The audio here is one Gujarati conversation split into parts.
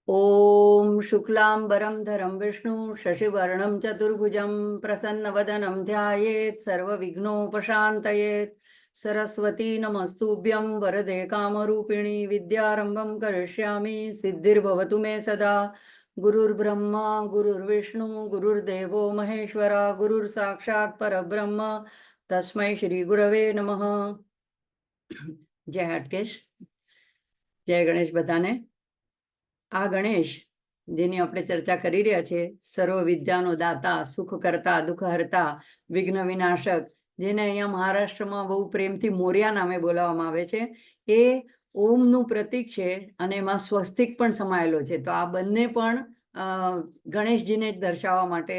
ओम शुक्लांबरं धरं विष्णु शशिवर्णं चतुर्भुजं प्रसन्नवदनं ध्यायेत् सर्वविघ्नोपशान्तयेत्। सरस्वती नमस्तुभ्यं वरदे कामरूपिणी विद्यारंभं करिष्यामि सिद्धिर्भवतु मे सदा। गुरुर्ब्रह्मा गुरुर्विष्णु गुरुर्देवो महेश्वरा गुरुर्साक्षात् परब्रह्म तस्मै श्री गुरवे नमः। जय हटकेश, जय गणेश बधाने। આ ગણેશ જેની આપણે ચર્ચા કરી રહ્યા છે, સર્વ વિદ્યાનો દાતા, સુખ કરતા, દુઃખ હરતા, વિઘ્ન વિનાશક, જેને અહીંયા મહારાષ્ટ્રમાં બહુ પ્રેમથી મોર્યા નામે બોલાવવામાં આવે છે, એ ઓમનું પ્રતીક છે અને એમાં સ્વસ્તિક પણ સમાયેલો છે. તો આ બંને પણ ગણેશજીને જ દર્શાવવા માટે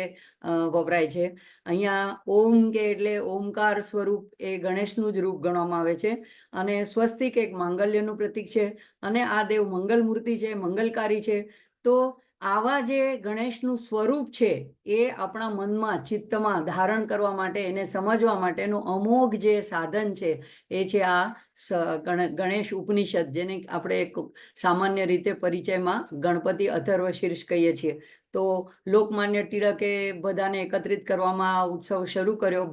વપરાય છે. અહીંયા ઓમ કે એટલે ઓમકાર સ્વરૂપ એ ગણેશનું જ રૂપ ગણવામાં આવે છે અને સ્વસ્તિક એક માંગલ્યનું પ્રતીક છે અને આ દેવ મંગલ મૂર્તિ છે, મંગલકારી છે. તો આવા જે ગણેશનું સ્વરૂપ છે એ આપણા મનમાં, ચિત્તમાં ધારણ કરવા માટે, એને સમજવા માટેનું અમોઘ જે સાધન છે એ છે આ ગણેશ ઉપનિષદ, જેને આપણે સામાન્ય રીતે પરિચયમાં ગણપતિ અથર્વ શીર્ષ કહીએ છીએ. તો લોકમાન્ય ટિળકે બધાને એકત્રિત કરવામાં આ ઉત્સવ શરૂ કર્યો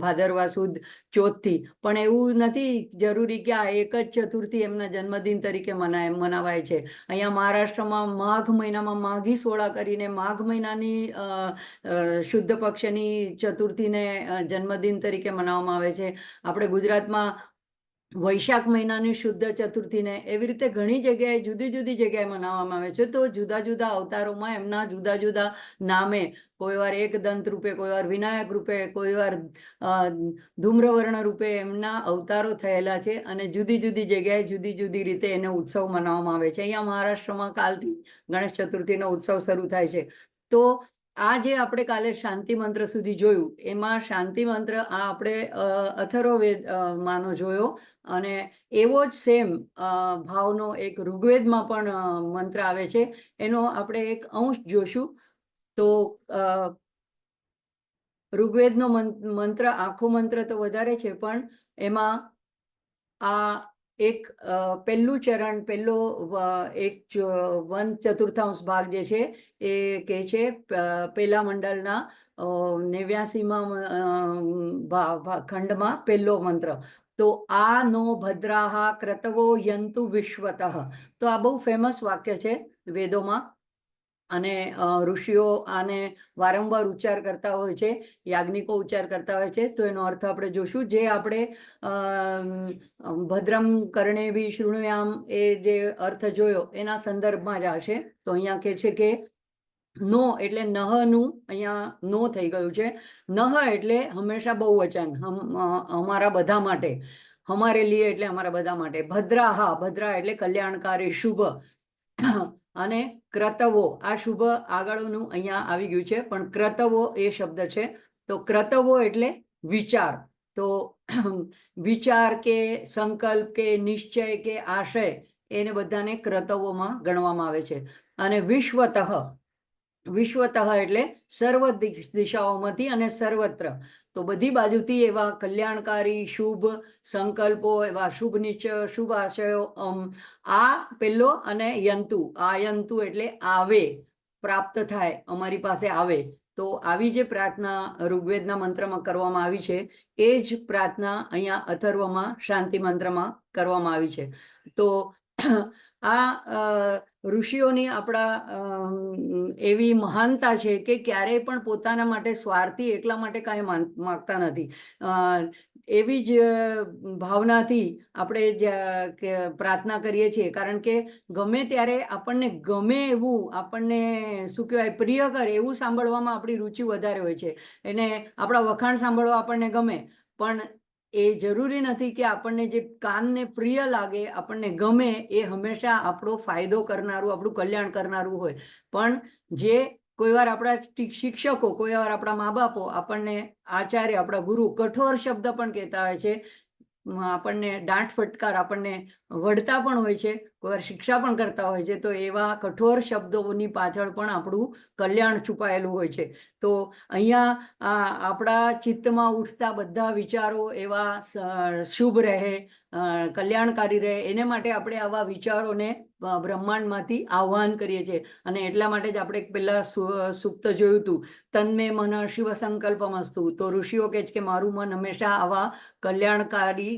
ભાદરવા સુદ ચોથથી. પણ એવું નથી જરૂરી કે આ એક જ ચતુર્થી એમના જન્મદિન તરીકે મનાવાય છે. અહીંયા મહારાષ્ટ્રમાં માઘ મહિનામાં માઘી સોળા કરીને માઘ મહિનાની શુદ્ધ પક્ષની ચતુર્થીને જન્મદિન તરીકે મનાવવામાં આવે છે. આપણે ગુજરાતમાં વૈશાખ મહિનાની શુદ્ધ ચતુર્થીને એવી રીતે ઘણી જગ્યાએ જુદી જુદી જગ્યાએ મનાવવામાં આવે છે. તો જુદા જુદા અવતારોમાં એમના જુદા જુદા નામે, કોઈ વાર એક દંત રૂપે, કોઈ વાર વિનાયક રૂપે, કોઈ વાર ધૂમ્રવર્ણ રૂપે એમના અવતારો થયેલા છે અને જુદી જુદી જગ્યાએ જુદી જુદી રીતે એને ઉત્સવ મનાવવામાં આવે છે. અહીંયા મહારાષ્ટ્રમાં કાલથી ગણેશ ચતુર્થીનો ઉત્સવ શરૂ થાય છે. તો આ જે આપણે કાલે શાંતિ મંત્ર સુધી જોયું, એમાં શાંતિ મંત્ર આ આપણે અથર્વવેદ માનો જોયો અને એવો જ સેમ ભાવનો એક ઋગ્વેદમાં પણ મંત્ર આવે છે. એનો આપણે એક અંશ જોશું. તો ઋગ્વેદનો મંત્ર, આખો મંત્ર તો વધારે છે, પણ એમાં આ એક પહેલું ચરણ, પહેલો એક 1/4 ભાગ જે છે એ કહે છે પહેલા મંડળના 89મા ખંડમાં પહેલો મંત્ર. તો આ નો ભદ્રાહા ક્રતવો યંતુ વિશ્વતઃ. તો આ બહુ ફેમસ વાક્ય છે વેદોમાં અને ઋષિઓ આને વારંવાર ઉચ્ચાર કરતા હોય છે, યાજ્ઞિકો ઉચ્ચાર કરતા હોય છે. તો એનો અર્થ આપણે જોશું. જે આપણે ભદ્રમ કર્ણેભિ શૃણુયામ એ જે અર્થ જોયો એના સંદર્ભમાં જ હશે. તો અહીંયા કહે છે કે નો એટલે નહનું અહીંયા નો થઈ ગયું છે. નહ એટલે હંમેશા બહુવચન, અમારા બધા માટે, હમારે લીએ એટલે અમારા બધા માટે. ભદ્રાહા, ભદ્રા એટલે કલ્યાણકારી, શુભ. અને ક્રતવો, આ શુભ આગળનું અહીંયા આવી ગયું છે, પણ ક્રતવો એ શબ્દ છે. તો ક્રતવો એટલે વિચાર. તો વિચાર કે સંકલ્પ કે નિશ્ચય કે આશય, એને બધાને ક્રતવોમાં ગણવામાં આવે છે. અને વિશ્વતઃ, વિશ્વતઃ એટલે સર્વ દિશાઓમાંથી અને સર્વત્ર. તો બધી બાજુથી એવા કલ્યાણકારી શુભ સંકલ્પો, એવા શુભ નિશ્ચય, શુભ આશયો. આ પેલો અને યંતુ, આ યંતુ એટલે આવે, પ્રાપ્ત થાય, અમારી પાસે આવે. તો આવી જે પ્રાર્થના ઋગ્વેદના મંત્રમાં કરવામાં આવી છે એ જ પ્રાર્થના અહીંયા અથર્વમાં શાંતિ મંત્રમાં કરવામાં આવી છે. તો આ ઋષિઓની આપણા એવી મહાનતા છે કે ક્યારેય પણ પોતાના માટે સ્વાર્થી એકલા માટે કાંઈ માગતા નથી. એવી જ ભાવનાથી આપણે પ્રાર્થના કરીએ છીએ, કારણ કે ગમે ત્યારે આપણને ગમે એવું, આપણને શું કહેવાય, પ્રિય કરે એવું સાંભળવામાં આપણી રુચિ વધારે હોય છે. એને આપણા વખાણ સાંભળવા આપણને ગમે, પણ એ જરૂરી નથી કે આપણને જે કાનને પ્રિય લાગે, આપણને ગમે, એ હંમેશા આપણો ફાયદો કરનારું, આપણું કલ્યાણ કરનારું હોય. પણ જે કોઈ વાર આપણા શિક્ષકો, કોઈ વાર આપણા મા બાપો, આપણને આચાર્ય, આપણા ગુરુ કઠોર શબ્દ પણ કહેતા હોય છે, આપણને દાંટ ફટકાર, આપણને વઢતા પણ હોય છે, કોઈ વાર શિક્ષા પણ કરતા હોય છે. તો એવા કઠોર શબ્દોની પાછળ પણ આપણું કલ્યાણ છુપાયેલું હોય છે. તો અહીંયા આપણા ચિત્તમાં ઉઠતા બધા વિચારો એવા શુભ રહે, કલ્યાણકારી રહે, એને માટે આપણે આવા વિચારોને બ્રહ્માંડમાંથી આહ્વાન કરીએ છીએ. અને એટલા માટે જ આપણે પહેલા સૂક્ત જોયું હતું, તન્મે મન શિવ સંકલ્પમસ્તુ. તો ઋષિઓ કહે છે કે મારું મન હંમેશા આવા કલ્યાણકારી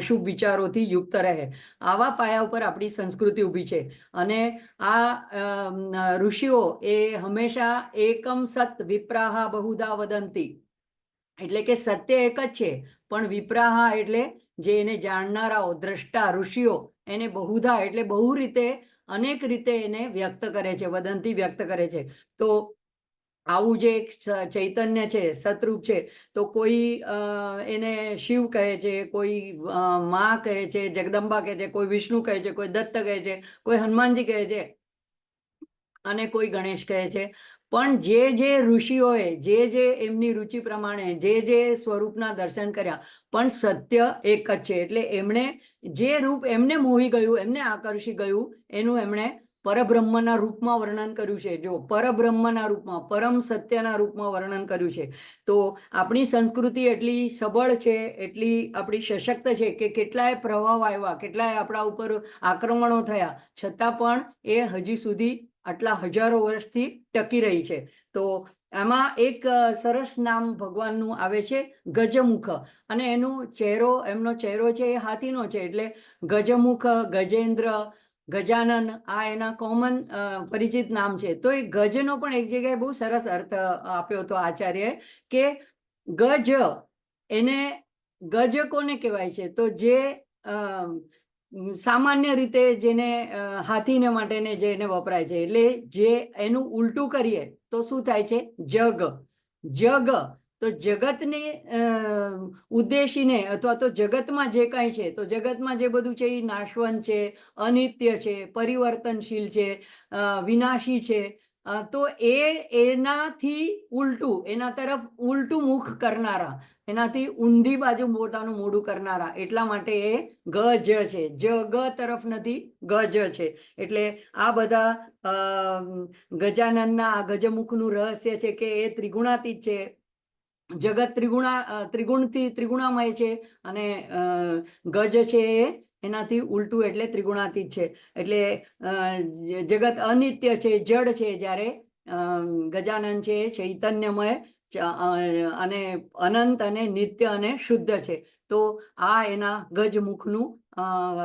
શુભ વિચારોથી યુક્ત રહે. આવા પાયા ઉપર આપણી સંસ્કૃતિ ઊભી છે. અને આ ઋષિઓ એ હંમેશા એકમ સત વિપ્રાહા બહુધા વદંતી, એટલે કે સત્ય એક જ છે, પણ વિપ્રાહા એટલે જે એને જાણનારાઓ, દ્રષ્ટા, ઋષિઓ એને બહુધા એટલે બહુ રીતે, અનેક રીતે એને વ્યક્ત કરે છે, વદંતી વ્યક્ત કરે છે. તો આવું જે એક ચૈતન્ય છે, સતરૂપ છે, તો કોઈ એને શિવ કહે છે, કોઈ મા કહે છે, જગદંબા કહે છે, કોઈ વિષ્ણુ કહે છે, કોઈ દત્ત કહે છે, કોઈ હનુમાનજી કહે છે, અને કોઈ ગણેશ કહે છે. પણ જે ઋષિઓએ જે એમની રુચિ પ્રમાણે જે સ્વરૂપના દર્શન કર્યા, પણ સત્ય એક જ છે. એટલે એમણે જે રૂપ એમને મોહી ગયું, એમને આકર્ષી ગયું, એનું એમણે પરબ્રહ્મના રૂપમાં વર્ણન કર્યું છે. જો પરબ્રહ્મના રૂપમાં, પરમ સત્યના રૂપમાં વર્ણન કર્યું છે. તો આપણી સંસ્કૃતિ એટલી સબળ છે, એટલી આપણી સશક્ત છે કે કેટલાય પ્રભાવ આવ્યા, કેટલાય આપણા ઉપર આક્રમણો થયા, છતાં પણ એ હજી સુધી આટલા હજારો વર્ષથી ટકી રહી છે. તો આમાં એક સરસ નામ ભગવાનનું આવે છે, ગજમુખ. અને એમનો ચહેરો છે એ હાથીનો છે. એટલે ગજમુખ, ગજેન્દ્ર, ગજાનન, આ એના કોમન પરિચિત નામ છે. તો એ ગજનો પણ એક જગ્યાએ બહુ સરસ અર્થ આપ્યો હતો આચાર્યએ, કે ગજ, એને ગજ કોને કહેવાય છે? તો જે સામાન્ય રીતે જેને હાથીને માટેને જેને વપરાય છે. એટલે જે એનું ઉલટું કરીએ તો શું થાય છે? જગ. જગ, તો જગતને ઉદ્દેશીને, અથવા તો જગતમાં જે કાંઈ છે, તો જગતમાં જે બધું છે એ નાશવંત છે, અનિત્ય છે, પરિવર્તનશીલ છે, વિનાશી છે. તો એનાથી ઉલટું, એના તરફ ઉલટું મુખ કરનારા, એનાથી ઊંધી બાજુ પોતાનું મોઢું કરનારા, એટલા માટે એ ગજ છે. જગ તરફ નથી, ગજ છે. એટલે આ બધા ગજાનનના ગજમુખનું રહસ્ય છે કે એ ત્રિગુણાતીત છે. જગત ત્રિગુણથી ત્રિગુણામય છે, અને ગજ છે એ એનાથી ઉલટું, એટલે ત્રિગુણાતીત છે. એટલે જગત અનિત્ય છે, જડ છે, જ્યારે ગજાનન છે એ ચૈતન્યમય અને અનંત અને નિત્ય અને શુદ્ધ છે. તો આ એના ગજમુખનું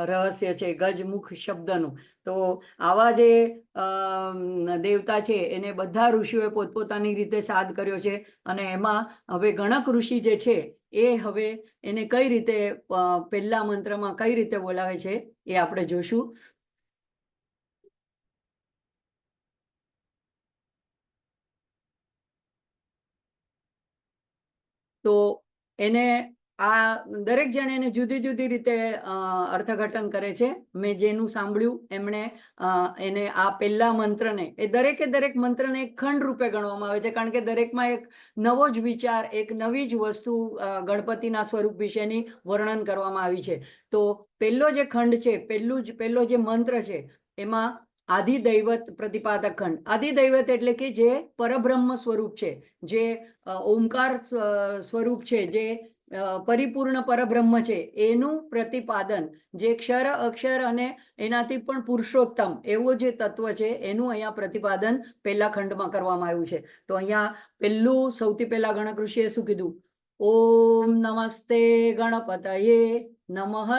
રહસ્ય છે, ગજમુખ શબ્દનું. તો આવા જે દેવતા છે એને બધા ઋષિઓએ પોતપોતાની રીતે સાદ કર્યો છે. અને એમાં હવે ગણક ઋષિ જે છે એ હવે એને કઈ રીતે પહેલા મંત્રમાં કઈ રીતે બોલાવે છે એ આપણે જોશું. તો એને આ દરેક જણ એને જુદી જુદી રીતે અર્થઘટન કરે છે. મેં જેનું સાંભળ્યું એમણે એને આ પહેલા મંત્રને, એ દરેક મંત્રને એક ખંડ રૂપે ગણવામાં આવે છે, કારણ કે દરેકમાં એક નવો જ વિચાર, એક નવી જ વસ્તુ ગણપતિના સ્વરૂપ વિશેની વર્ણન કરવામાં આવી છે. તો પહેલો જે ખંડ છે, પહેલો જે મંત્ર છે, એમાં આધિદૈવત પ્રતિપાદક ખંડ. આધિદૈવત એટલે કે જે પરબ્રહ્મ સ્વરૂપ છે, જે ઓમકાર સ્વરૂપ છે, જે પરિપૂર્ણ પરબ્રહ્મ છે, એનું પ્રતિપાદન, જે ક્ષર અક્ષર અને એનાથી પણ પુરુષોત્તમ એવો જે તત્વ છે, એનું અહીંયા પ્રતિપાદન પહેલા ખંડમાં કરવામાં આવ્યું છે. તો અહીંયા સૌથી પહેલા ગણક ઋષિએ શું કીધું? ઓમ નમસ્તે ગણપતયે નમઃ.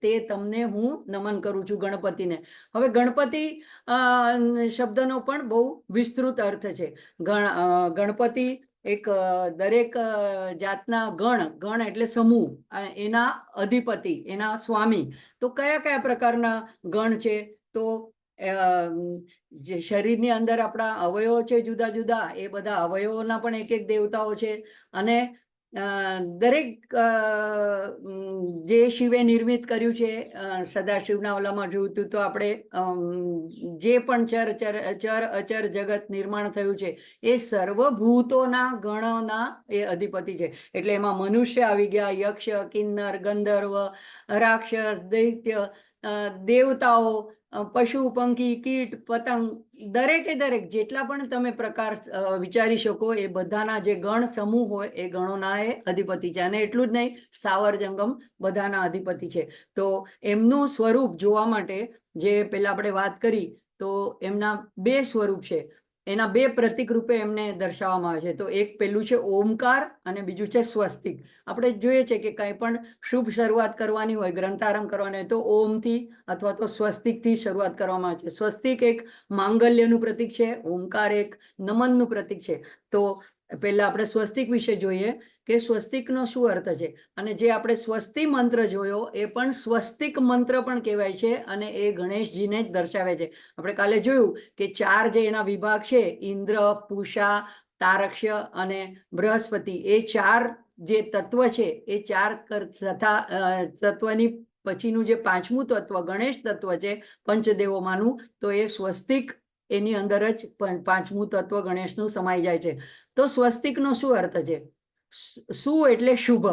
તે તમને હું નમન કરું છું, ગણપતિને. હવે ગણપતિ શબ્દનો પણ બહુ વિસ્તૃત અર્થ છે. ગણપતિ એક દરેક જાતના ગણ એટલે સમૂહ, એના અધિપતિ, એના સ્વામી. તો કયા કયા પ્રકારના ગણ છે? તો જે શરીરની અંદર આપણા અવયવો છે જુદા જુદા, એ બધા અવયવોના પણ એક એક દેવતાઓ છે. અને દરેક જે શિવે નિર્મિત કર્યું છે, સદાશિવના ઓલામાં જોયું હતું તો આપણે જે પણ ચર અચર જગત નિર્માણ થયું છે, એ સર્વભૂતોના ગણોના એ અધિપતિ છે. એટલે એમાં મનુષ્ય આવી ગયા, યક્ષ, કિન્નર, ગંધર્વ, રાક્ષસ, દૈત્ય, દેવતાઓ, પશુ પંખી, કીટ પતંગ, દરેકે દરેક જેટલા પણ તમે પ્રકાર વિચારી શકો એ બધાના જે ગણ સમૂહ હોય એ ગણોના એ અધિપતિ છે. અને એટલું જ નહીં, સ્થાવર જંગમ બધાના અધિપતિ છે. તો એમનું સ્વરૂપ જોવા માટે જે પેલા આપણે વાત કરી, તો એમના બે સ્વરૂપ છે, એના બે પ્રતિક રૂપે એમને દર્શાવવામાં આવે છે. તો એક પેલું છે ઓમકાર અને બીજું છે સ્વસ્તિક. આપણે જોઈએ છે કે કંઈ પણ શુભ શરૂઆત કરવાની હોય, ગ્રંથારંભ કરવાની હોય, તો ઓમથી અથવા તો સ્વસ્તિકથી શરૂઆત કરવામાં આવે છે. સ્વસ્તિક એક માંગલ્યનું પ્રતિક છે, ઓમકાર એક નમનનું પ્રતિક છે. તો પહેલા આપણે સ્વસ્તિક વિશે જોઈએ કે સ્વસ્તિકનો શું અર્થ છે. અને જે આપણે સ્વસ્તિ મંત્ર જોયો એ પણ સ્વસ્તિક મંત્ર પણ કહેવાય છે, અને એ ગણેશજીને જ દર્શાવે છે. આપણે કાલે જોયું કે 4 જે એના વિભાગ છે, ઇન્દ્ર, પૂષા, તારક્ષ્ય અને બૃહસ્પતિ, એ 4 જે તત્વ છે એ 4 તત્વની પછીનું જે 5મું તત્વ ગણેશ તત્વ છે પંચદેવોમાંનું, તો એ સ્વસ્તિક એની અંદર જ 5મું તત્વ ગણેશનું સમાઈ જાય છે. તો સ્વસ્તિકનો શું અર્થ છે? સુ એટલે શુભ,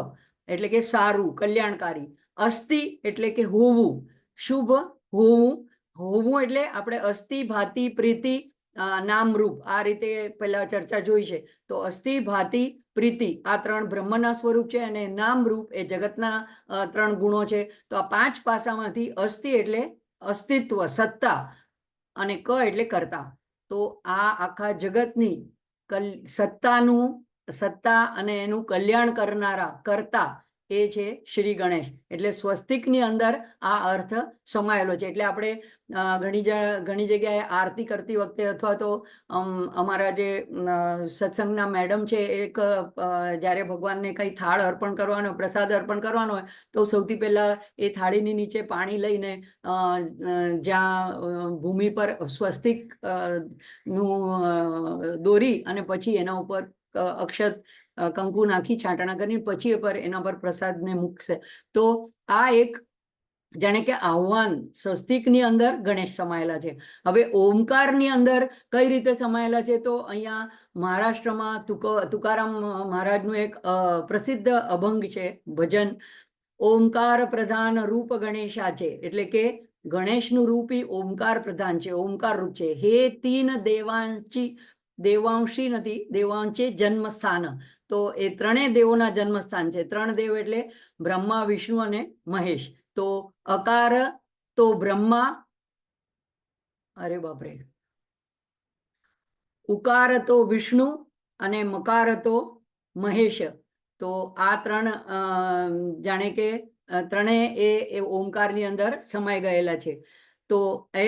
એટલે કે સારું, કલ્યાણકારી. અસ્તિ એટલે કે હોવું, શુભ હોવું. હોવું એટલે આપણે અસ્થિ, ભાતિ, પ્રીતિ, નામરૂપ, આ રીતે પહેલા ચર્ચા જોઈ છે. તો અસ્થિ, ભાતિ, પ્રીતિ આ 3 બ્રહ્મના સ્વરૂપ છે, અને નામરૂપ એ જગતના 3 ગુણો છે. તો આ 5 પાસામાંથી અસ્થિ એટલે અસ્તિત્વ, સત્તા, અને ક એટલે કર્તા. તો આ આખા જગતની સત્તા અને એનું કલ્યાણ કરનારા કર્તા એ છે શ્રી ગણેશ. એટલે સ્વસ્તિકની અંદર આ અર્થ સમાયેલો છે. એટલે આપણે ઘણી જગ્યાએ આરતી કરતી વખતે અથવા તો અમારા જે સત્સંગના મેડમ છે, એક જ્યારે ભગવાનને કંઈ થાળ અર્પણ કરવાનો, પ્રસાદ અર્પણ કરવાનો હોય, તો સૌથી પહેલાં એ થાળીની નીચે પાણી લઈને જ્યાં ભૂમિ પર સ્વસ્તિક નું દોરી અને પછી એના ઉપર અક્ષત કંકુ નાખી છાંટણા કરી પછી એના પર પ્રસાદને મૂકશે. તો આ એક જાણે કે આહ્વાન સ્વસ્તિકની અંદર ગણેશ સમાયેલા છે. હવે ઓમકારની અંદર કઈ રીતે સમાયેલા છે? તો અહીંયા મહારાષ્ટ્રમાં તુકારામ મહારાજનું એક પ્રસિદ્ધ અભંગ છે, ભજન, ઓમકાર પ્રધાન રૂપ ગણેશા છે. એટલે કે ગણેશનું રૂપ એ ઓમકાર પ્રધાન છે, ઓમકાર રૂપ છે. હે તીન દેવાંશી નથી, દેવાંશે જન્મસ્થાન. તો એ 3 દેવોના જન્મસ્થાન છે. 3 દેવ એટલે બ્રહ્મા, વિષ્ણુ અને મહેશ. તો અકાર તો બ્રહ્મા, અરે બાપરે, ઉકાર તો વિષ્ણુ અને મકાર તો મહેશ. તો આ 3 જાણે કે 3 એ ઓમકારની અંદર સમાઈ ગયેલા છે. તો એ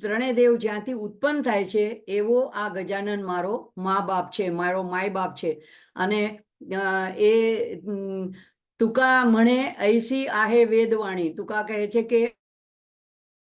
3 દેવ જ્યાંથી ઉત્પન્ન થાય છે એવો આ ગજાનન મારો મા બાપ છે, મારો માય બાપ છે. અને એ તુકા મણે ઐસી આહે વેદવાણી. તુકા કહે છે કે